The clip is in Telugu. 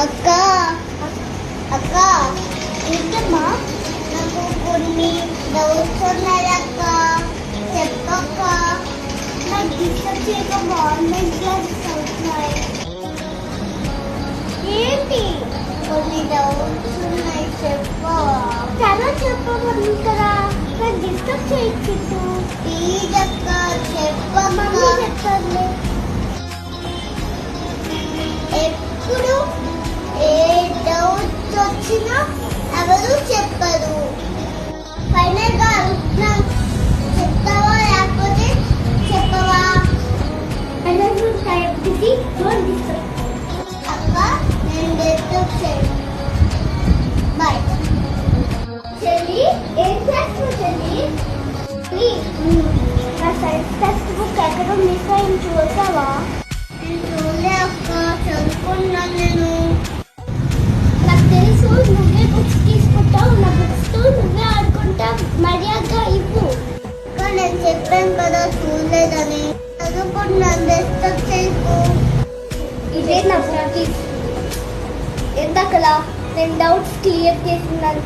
అక్క అక్క ఏంటమ్మా? నాకు కొన్ని డౌట్స్ ఉన్నాయి అక్క, చెప్పక్క. నాకు డిస్టర్బ్ చేయక గవర్నమెంట్ క్లాసెస్ అవుతున్నాయి. ఏంటి? కొన్ని డౌట్స్ ఉన్నాయి, చెప్పవా? చాలా చెప్పమంటారా? నాకు డిస్టర్బ్ చేయొచ్చు. ప్లీజ్ అక్క చెప్పమ్మా. చెప్పండి. ఎప్పుడు ఏ డౌట్స్ వచ్చినా ఎవరు చెప్పరు. ఫైనల్ గా అడుగుతున్నా, చెప్తావా లేకపోతే చెప్పవా? అక్క నేను డిస్టర్బ్ చేయను. బాయ్. చెల్లి ఏం చేస్తున్నావు చెల్లి? నా సైన్స్ టెక్స్ట్ బుక్ ఎక్కడ మిస్ అయింది చూసావా? చూడలే అక్క, చదువుకున్నాను నేను. నాకు తెలుసు నువ్వే బుక్స్ తీసుకుంటావు, నా బుక్స్ తో నువ్వే ఆడుకుంటావు. మర్యాదగా ఇవ్వు. నేను చెప్పాను కదా చూడలేదని. చదువుకున్నాను, డిస్టర్బ్ చేయకు. ఇదే నా బుక్. ఎంతకలా నేను డౌట్స్ క్లియర్ చేస్తున్నాను.